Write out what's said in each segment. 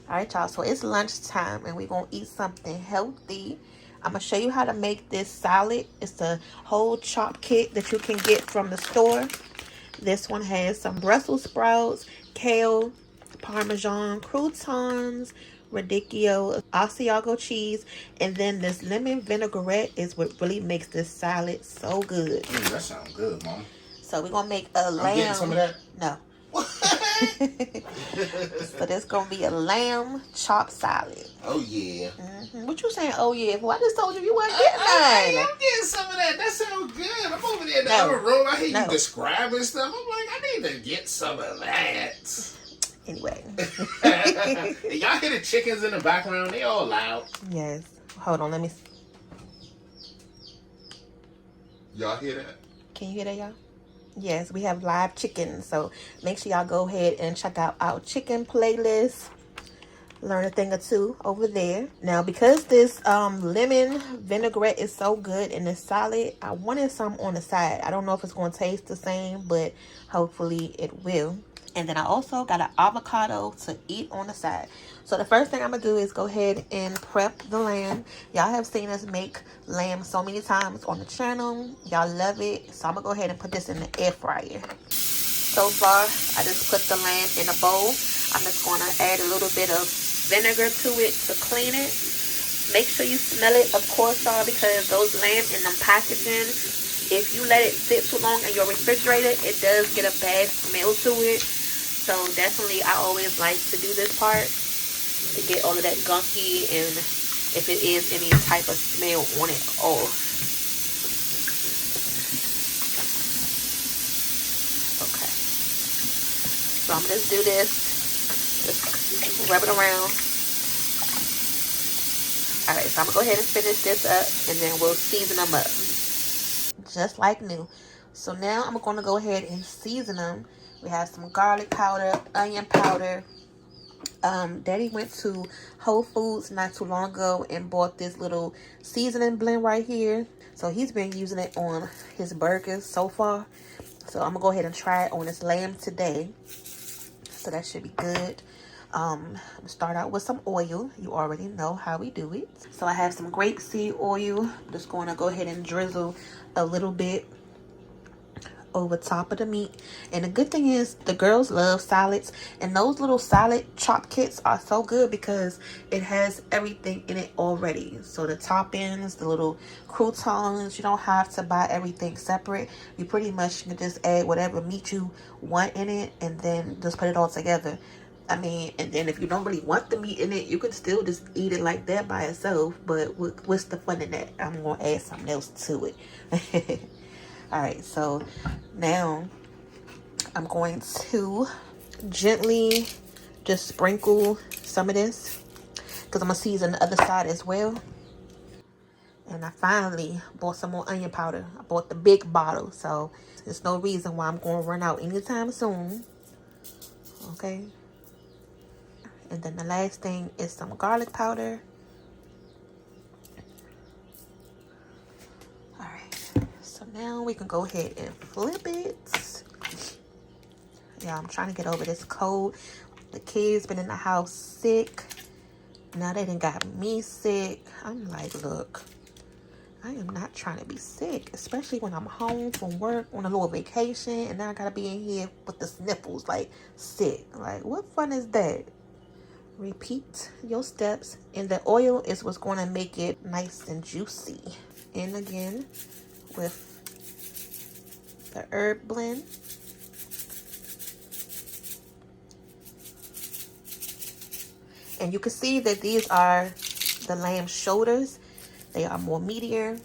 All right, y'all. So it's lunchtime and we're going to eat something healthy. I'm going to show you how to make this salad. It's a whole chop kit that you can get from the store. This one has some Brussels sprouts, kale, Parmesan, croutons, radicchio, Asiago cheese, and then this lemon vinaigrette is what really makes this salad so good. That sounds good, Mom. So we're going to make a lamb. I'm getting some of that? No. So there's gonna be a lamb chop salad. Oh yeah. What you saying? Oh yeah. Well, I just told you you wasn't getting none. I'm getting some of that. That sounds good. I'm over there in the other room. I hear you describing stuff. I'm like, I need to get some of that. Anyway. Y'all hear the chickens in the background? They all loud. Yes. Hold on. Let me. Y'all hear that? Can you hear that, y'all? Yes, we have live chicken. So make sure y'all go ahead and check out our chicken playlist. Learn a thing or two over there. Now, because this lemon vinaigrette is so good in this salad, I wanted some on the side. I don't know if it's going to taste the same, but hopefully it will. And then I also got an avocado to eat on the side. So the first thing I'm going to do is go ahead and prep the lamb. Y'all have seen us make lamb so many times on the channel. Y'all love it. So I'm going to go ahead and put this in the air fryer. So far, I just put the lamb in a bowl. I'm just going to add a little bit of vinegar to it to clean it. Make sure you smell it, of course, y'all, because those lamb in them packaging, if you let it sit too long in your refrigerator, it does get a bad smell to it. So definitely, I always like to do this part to get all of that gunky and if it is any type of smell on it all. Okay. So I'm gonna just do this. Just rub it around. Alright, so I'm gonna go ahead and finish this up and then we'll season them up. Just like new. So now I'm gonna go ahead and season them. We have some garlic powder, onion powder. Daddy went to Whole Foods not too long ago and bought this little seasoning blend right here. So he's been using it on his burgers so far. So I'm gonna go ahead and try it on this lamb today. So that should be good. I'm gonna start out with some oil. You already know how we do it. So I have some grapeseed oil. I'm just going to go ahead and drizzle a little bit over top of the meat. And the good thing is the girls love salads, and those little salad chop kits are so good because it has everything in it already. So the toppings, the little croutons, you don't have to buy everything separate. You pretty much can just add whatever meat you want in it and then just put it all together. I mean, and then if you don't really want the meat in it, you can still just eat it like that by itself. But what's the fun in that? I'm going to add something else to it. Alright, so now I'm going to gently just sprinkle some of this because I'm going to season the other side as well. And I finally bought some more onion powder. I bought the big bottle, so there's no reason why I'm going to run out anytime soon. Okay. And then the last thing is some garlic powder. So now we can go ahead and flip it. Yeah, I'm trying to get over this cold. The kids been in the house sick. Now they done got me sick. I'm like, look, I am not trying to be sick, especially when I'm home from work on a little vacation and now I gotta be in here with the sniffles, like sick. Like, what fun is that? Repeat your steps, and the oil is what's going to make it nice and juicy. And again, with the herb blend. And you can see that these are the lamb shoulders. They are more meatier,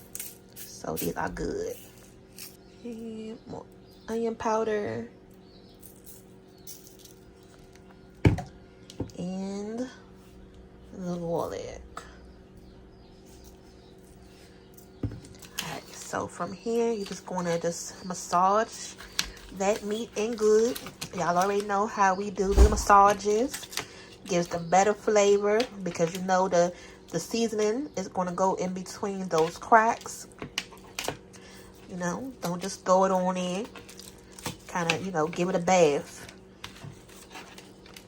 so these are good. And more onion powder. And the garlic. So from here, you're just going to just massage that meat in good. Y'all already know how we do the massages. Gives the better flavor because you know the seasoning is going to go in between those cracks. You know, don't just throw it on in. Kind of, you know, give it a bath.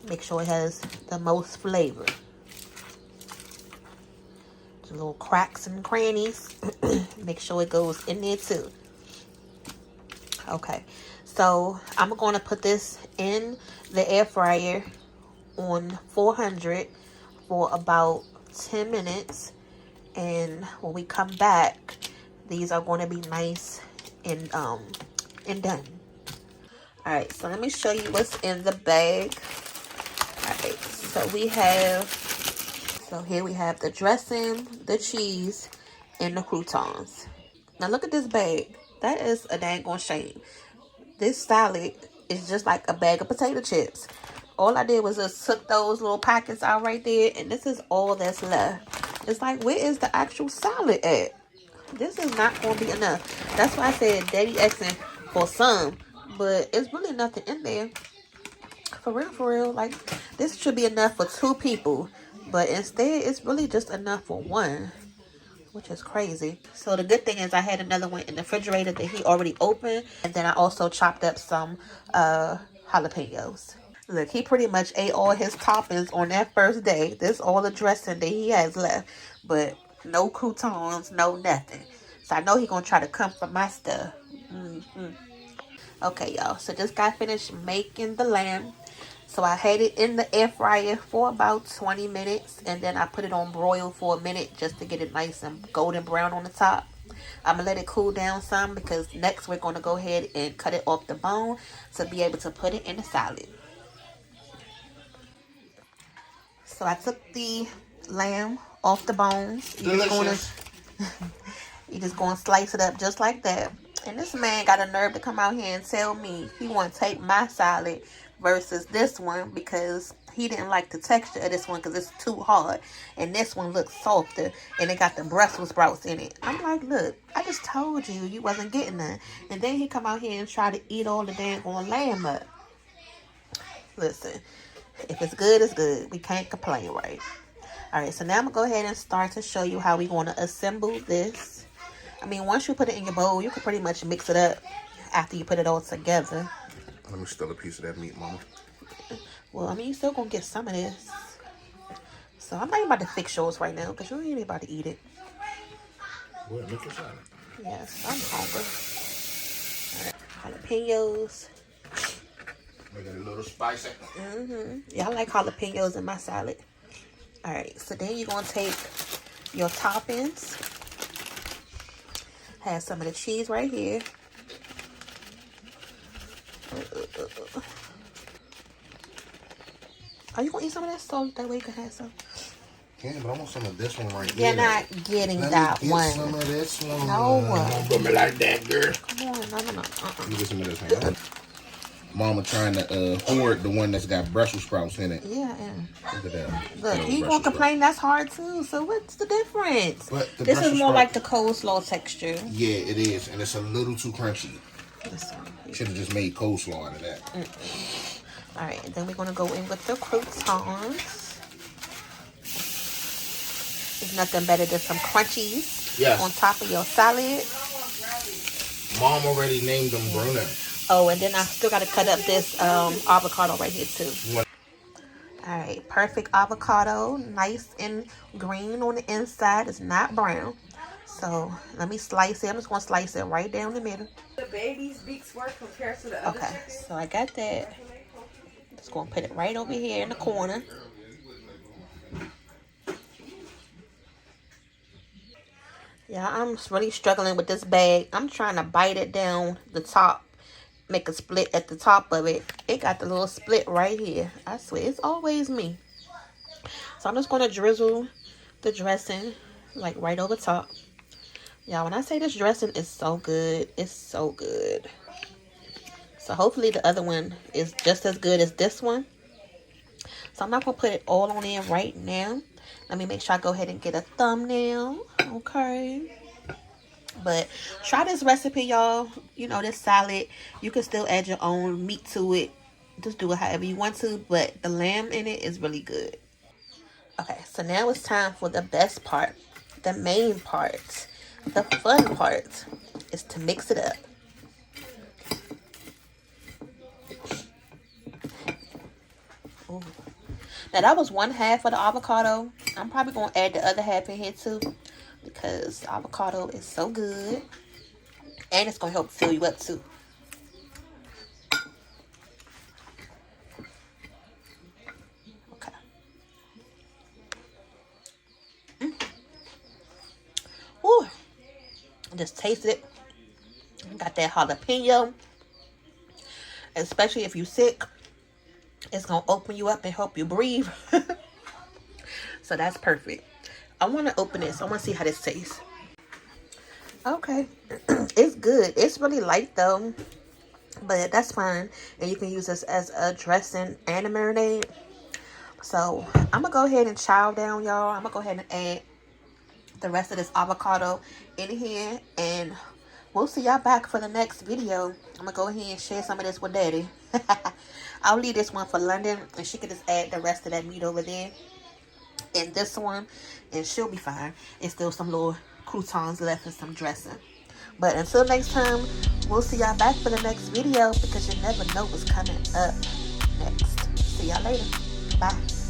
Make sure it has the most flavor. The little cracks and crannies. Make sure it goes in there too. Okay, so I'm going to put this in the air fryer on 400 for about 10 minutes. And when we come back, these are going to be nice and done. All right, so let me show you what's in the bag. All right, so here we have the dressing, the cheese, and the croutons. Now look at this bag. That is a dang on shame. This salad is just like a bag of potato chips. All I did was just took those little packets out right there, and this is all that's left. It's like, where is the actual salad at? This is not going to be enough. That's why I said Daddy asking for some, but it's really nothing in there. For real, like, this should be enough for 2 people, but instead, it's really just enough for 1, which is crazy. So the good thing is I had another one in the refrigerator that he already opened, and then I also chopped up some jalapenos. Look, he pretty much ate all his toppings on that first day. This is all the dressing that he has left, but no croutons, no nothing. So I know he's gonna try to come for my stuff. Okay, y'all, so just got finished making the lamb. So I had it in the air fryer for about 20 minutes, and then I put it on broil for a minute just to get it nice and golden brown on the top. I'm going to let it cool down some because next we're going to go ahead and cut it off the bone to be able to put it in the salad. So I took the lamb off the bones. You're just going to slice it up just like that. And this man got a nerve to come out here and tell me he want to take my salad versus this one because he didn't like the texture of this one because it's too hard. And this one looks softer and it got the Brussels sprouts in it. I'm like, look, I just told you you wasn't getting none. And then he come out here and try to eat all the dang on lamb up. Listen, if it's good, it's good. We can't complain, right? Alright, so now I'm going to go ahead and start to show you how we want to assemble this. I mean, once you put it in your bowl, you can pretty much mix it up after you put it all together. Let me steal a piece of that meat, Mama. Well, I mean, you still gonna get some of this. So I'm not even about to fix yours right now because you ain't about to eat it. Well, make your salad. Yes, I'm hungry. Alright, jalapenos. Make it a little spicy. Yeah, I like jalapenos in my salad. Alright, so then you're gonna take your toppings. Have some of the cheese right here. Are you gonna eat some of that so that way you can have some? Yeah, but I want some of this one right here. You're not getting that one. Some of this one. No. Don't do me like that, girl. Come on, no. You get some of this one. Mama trying to hoard the one that's got Brussels sprouts in it. Yeah, I am. Look at that. Look, he gonna complain that's hard too. So what's the difference? But this is more like the coleslaw texture. Yeah, it is, and it's a little too crunchy. Listen, should have just made coleslaw out of that. All right, and then we're gonna go in with the croutons. There's nothing better than some crunchies on top of your salad. Mom already named them Bruno. Oh, and then I still got to cut up this avocado right here, too. All right, perfect avocado. Nice and green on the inside. It's not brown. So, let me slice it. I'm just going to slice it right down the middle. The baby's beaks work compared to the other chicken. So I got that. Just going to put it right over here in the corner. Yeah, I'm really struggling with this bag. I'm trying to bite it down the top. Make a split at the top of it. It got the little split right here. I swear, it's always me. So I'm just going to drizzle the dressing like right over top. Y'all, when I say this dressing is so good, it's so good. So hopefully the other one is just as good as this one. So I'm not going to put it all on in right now. Let me make sure I go ahead and get a thumbnail. Okay. But try this recipe, y'all. You know, this salad, you can still add your own meat to it. Just do it however you want to. But the lamb in it is really good. Okay, so now it's time for the best part. The main part. The fun part is to mix it up. Ooh. Now that was one half of the avocado. I'm probably gonna add the other half in here too, because the avocado is so good, and it's gonna help fill you up too. Okay. Ooh, just taste it. Got that jalapeno. Especially if you're sick, it's gonna open you up and help you breathe. So that's perfect. I want to open this. I want to see how this tastes. Okay. It's good. It's really light though, but that's fine. And you can use this as a dressing and a marinade. So I'm gonna go ahead and chow down, y'all. I'm gonna go ahead and add the rest of this avocado in here, and we'll see y'all back for the next video. I'm gonna go ahead and share some of this with Daddy. I'll leave this one for London, and she can just add the rest of that meat over there and this one, and she'll be fine. It's still some little croutons left and some dressing. But until next time, we'll see y'all back for the next video, because you never know what's coming up next. See y'all later. Bye.